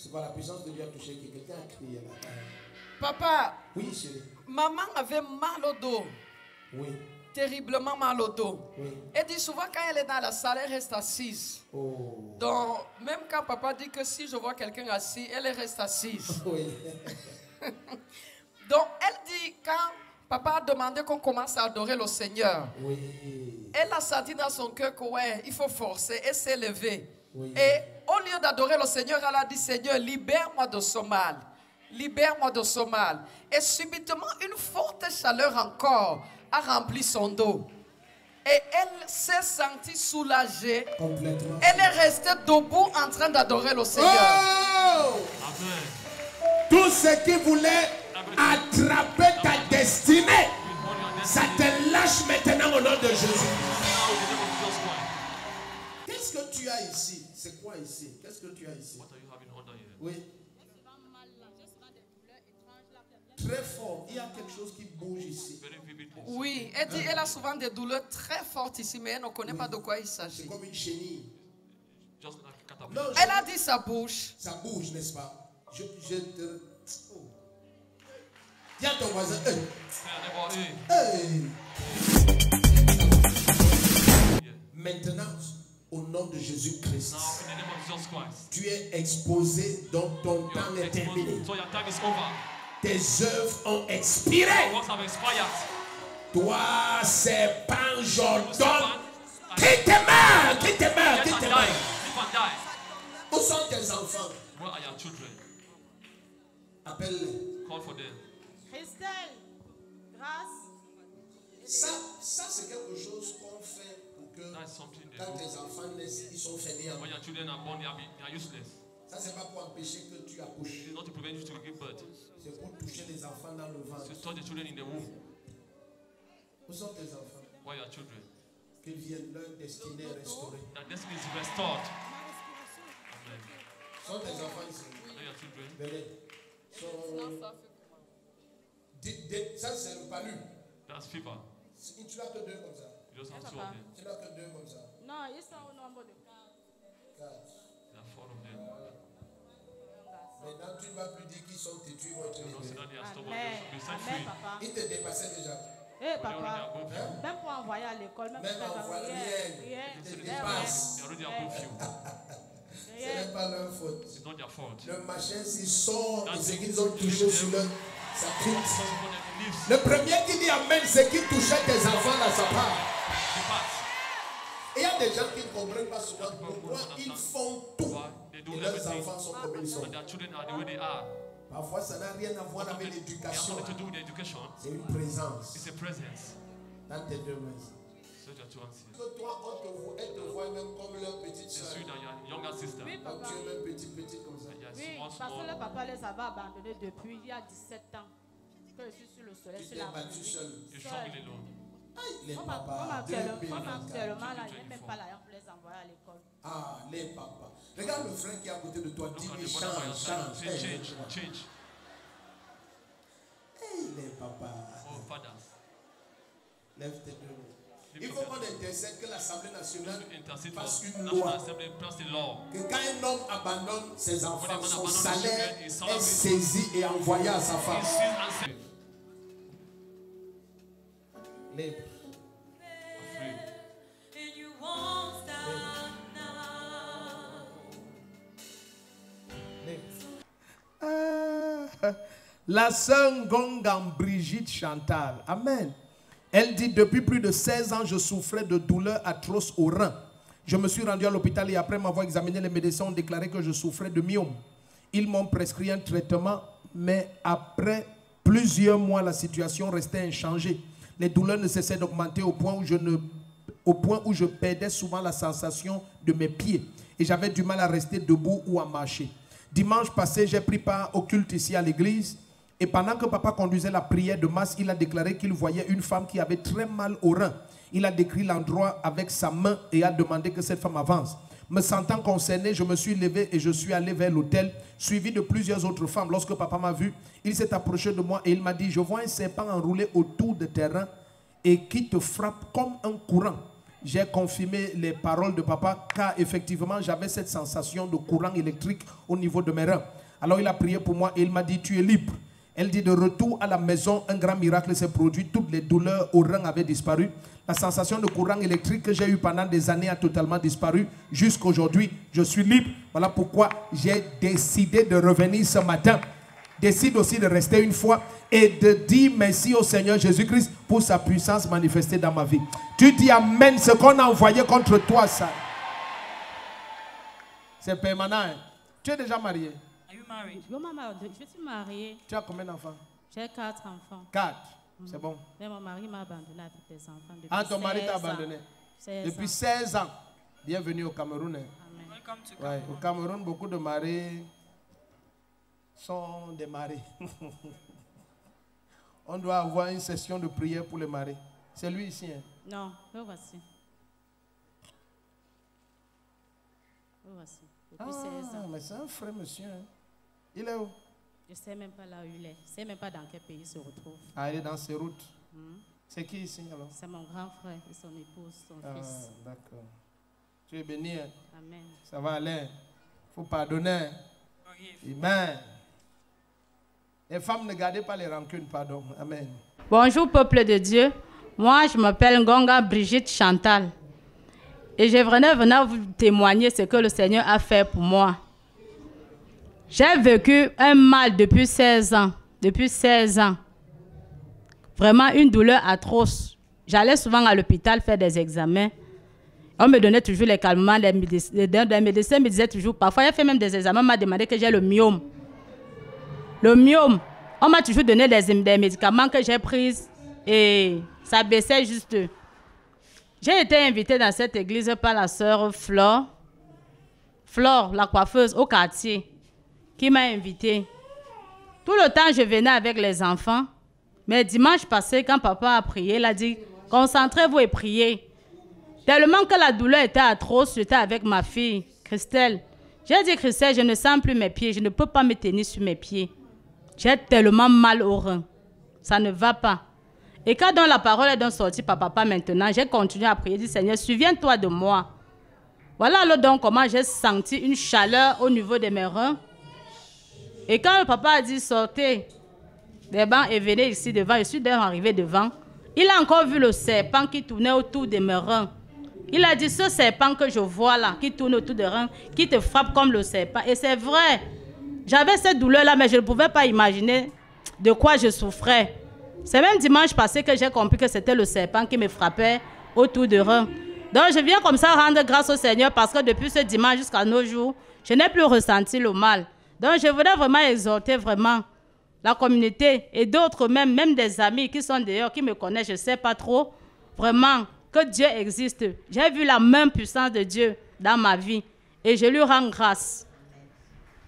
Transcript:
C'est pas la puissance de Dieu a touché qui quelqu'un a crié là. Papa, Oui, chérie. maman avait mal au dos. Oui. Terriblement mal au dos. Oui. Elle dit souvent quand elle est dans la salle, elle reste assise. Oh. Donc, même quand papa dit que si je vois quelqu'un assis, elle reste assise. Oui. Donc, elle dit quand papa a demandé qu'on commence à adorer le Seigneur, Oui. elle a senti dans son cœur que ouais, il faut forcer. Elle s'est levée. Oui. Et au lieu d'adorer le Seigneur, elle a dit Seigneur, libère-moi de ce mal. Libère-moi de ce mal. Et subitement, une forte chaleur encore a rempli son dos. Et elle s'est sentie soulagée. Complètement. Elle est restée debout en train d'adorer le Seigneur. Oh! Amen. Tout ce qui voulait attraper ta destinée, ça te lâche maintenant au nom de Jésus. Qu'est-ce que tu as ici? C'est quoi ici? Qu'est-ce que tu as ici? What are you having under here? Oui. Très fort. Il y a quelque chose qui bouge ici. Very vivid. Oui, elle dit elle a souvent des douleurs très fortes ici, mais elle ne connaît pas de quoi il C'est s'agit. comme une chenille. Just like a caterpillar. Non, Elle a dit sa bouche. ça bouge, n'est-ce pas? Je te... Oh. Dis à ton voisin. Say, neighbor, hey. Hey. Yeah. Maintenant, au nom de Jésus-Christ, Now, in the name of Jesus Christ, tu es exposé, donc ton temps you're est terminé. exposed, so your time is over. Tes œuvres ont expiré. Your works have expired. Toi, serpent, j'ordonne. Serpent, Quitte tes mains, quitte tes mains, Get quitte and tes die. mains. Live and die. Où sont tes enfants? Where are your children? Appelle-les. Call for them. Christelle, grâce. Ça c'est quelque chose qu'on fait pour que That is something they quand do. tes enfants naissent, ils sont fainéants. When your children are born, they are useless. Ça, c'est pas pour empêcher que tu accouches. It is not to prevent you to give birth. C'est pour toucher les enfants dans le ventre. To touch the children in the womb. Où sont tes enfants? Where are your children? Qu'ils viennent leur destinée restaurée. Their destiny is restored. Amen. Sont tes enfants ici? Are your children? Venez. Ça, c'est le palu. That's fever. Tu n'as que deux comme ça. You just have two of them. Tu n'as que deux comme ça. Non, ils sont au nombre de 4. Quatre. There are four of them. Maintenant, tu ne vas plus dire qu'ils sont têtus, ils vont être You don't say libérés. that they are stubborn. Amen. They should be set Amen, free. papa. Ils te dépassaient déjà. Eh, But they already papa. above you. Hein? Même pour envoyer à l'école, même Même pour envoyer, rien. rien. Ils te They dépassent. already above you. Ce n'est pas leur faute. It's not their fault. Le machin, s'il sort et ce That's qu'ils ont touché sur leur... Ça quitte. Because upon them it lives. Le premier qui dit Amen, c'est qui touchait tes enfants dans sa part. Depart. Et il y a des gens qui ne comprennent pas souvent pourquoi ils font tout. They do Et leurs everything. enfants sont comme ils sont. And their children are the way they are. Parfois, ça n'a rien à voir avec It has l'éducation. nothing to do with the education. C'est une présence It's a presence. dans tes deux mains. So your two hands here. Que toi, elle te voit même comme leur petite They soeur. see that your younger sister. Oui, Quand papa. tu es même petit comme ça. And you're Oui, small, parce que le small. papa les avait abandonnés depuis il y a 17 ans. Que je suis sur le soleil, Tu sur t'es la battu musique. seul. You struggle alone. Les Comme papas. actuellement, là, il n'y a 2024. même pas l'argent pour les envoyer à l'école. Ah, les papas. Regarde le frère qui est à côté de toi. Look Dis-lui at the mother by your side. change, Say change. change, change. Hey, les papas. Oh, fathers. Lève tes deux mains. Lift Il up faut your qu'on intercède que l'Assemblée nationale to intercede fasse for une National loi. Assembly pass the law. Que quand un homme abandonne ses enfants, When a man son abandons his salaire children, his salary est saisi et envoyé à sa He femme. sees and says, Libre. free. And you won't stop now. La sœur Ngongan Brigitte Chantal. Amen. Elle dit, depuis plus de 16 ans, je souffrais de douleurs atroces au rein. Je me suis rendu à l'hôpital et après m'avoir examiné, les médecins ont déclaré que je souffrais de myome. Ils m'ont prescrit un traitement, mais après plusieurs mois, la situation restait inchangée. Les douleurs ne cessaient d'augmenter au point où je perdais souvent la sensation de mes pieds. Et j'avais du mal à rester debout ou à marcher. Dimanche passé, j'ai pris part au culte ici à l'église. Et pendant que papa conduisait la prière de masse, il a déclaré qu'il voyait une femme qui avait très mal au rein. Il a décrit l'endroit avec sa main et a demandé que cette femme avance. Me sentant concerné, je me suis levé et je suis allé vers l'autel, suivi de plusieurs autres femmes. Lorsque papa m'a vu, il s'est approché de moi et il m'a dit, je vois un serpent enroulé autour de tes reins et qui te frappe comme un courant. j'ai confirmé les paroles de papa, car effectivement, j'avais cette sensation de courant électrique au niveau de mes reins. Alors, il a prié pour moi et il m'a dit, tu es libre. Elle dit, de retour à la maison, un grand miracle s'est produit. Toutes les douleurs aux reins avaient disparu. La sensation de courant électrique que j'ai eu pendant des années a totalement disparu. Jusqu'aujourd'hui, je suis libre. Voilà pourquoi j'ai décidé de revenir ce matin. Décide aussi de rester une fois et de dire merci au Seigneur Jésus-Christ pour sa puissance manifestée dans ma vie. Tu dis amen, ce qu'on a envoyé contre toi, ça. C'est permanent. Hein? Tu es déjà marié? Je suis mariée. Tu as combien d'enfants? J'ai 4 enfants. 4. C'est bon. Mais mon mari m'a abandonné avec des enfants depuis Ah, ton mari t'a 16 ans. abandonné? 16 Depuis ans. 16 ans. Bienvenue au Cameroun. Hein? Amen. Ouais, au Cameroun, beaucoup de maris sont des maris. On doit avoir une session de prière pour les maris. C'est lui ici. Hein? Non, le voici. Le voici. Depuis 16 ans. Mais c'est un frère monsieur. Hein? Il est où? Je ne sais même pas là où il est. Je ne sais même pas dans quel pays il se retrouve. Ah, il est dans ses routes. C'est qui ici alors? C'est mon grand frère et son épouse, son fils. D'accord. Tu es béni. Hein? Amen. Ça va aller. Il faut pardonner. Amen. Les femmes, ne gardez pas les rancunes, pardon. Amen. Bonjour peuple de Dieu. Moi, je m'appelle Ngonga Brigitte Chantal. Et je venais vous témoigner ce que le Seigneur a fait pour moi. J'ai vécu un mal depuis 16 ans. Depuis 16 ans. Vraiment une douleur atroce. J'allais souvent à l'hôpital faire des examens. On me donnait toujours les calmants. Les médecins me disaient toujours, parfois j'ai fait même des examens, on m'a demandé que j'ai le myome. Le myome, on m'a toujours donné des médicaments que j'ai pris et ça baissait juste. J'ai été invitée dans cette église par la sœur Flore, la coiffeuse au quartier, qui m'a invitée. Tout le temps, je venais avec les enfants. Mais dimanche passé, quand papa a prié, il a dit, concentrez-vous et priez. Tellement que la douleur était atroce, j'étais avec ma fille, Christelle. J'ai dit, Christelle, je ne sens plus mes pieds, je ne peux pas me tenir sur mes pieds. J'ai tellement mal au rein. Ça ne va pas. Et quand dans la parole est donc sortie par papa maintenant, j'ai continué à prier, dit, Seigneur, souviens-toi de moi. Voilà alors donc comment j'ai senti une chaleur au niveau de mes reins. Et quand le papa a dit, sortez des bancs et venez ici devant, je suis déjà arrivé devant. Il a encore vu le serpent qui tournait autour de mes reins. Il a dit, ce serpent que je vois là, qui tourne autour des reins, qui te frappe comme le serpent. Et c'est vrai. J'avais cette douleur-là, mais je ne pouvais pas imaginer de quoi je souffrais. C'est même dimanche passé que j'ai compris que c'était le serpent qui me frappait autour des reins. Donc je viens comme ça rendre grâce au Seigneur parce que depuis ce dimanche jusqu'à nos jours, je n'ai plus ressenti le mal. Donc je voudrais vraiment exhorter vraiment la communauté et d'autres même des amis qui sont dehors, qui me connaissent, je ne sais pas trop, vraiment que Dieu existe. J'ai vu la même puissance de Dieu dans ma vie et je lui rends grâce.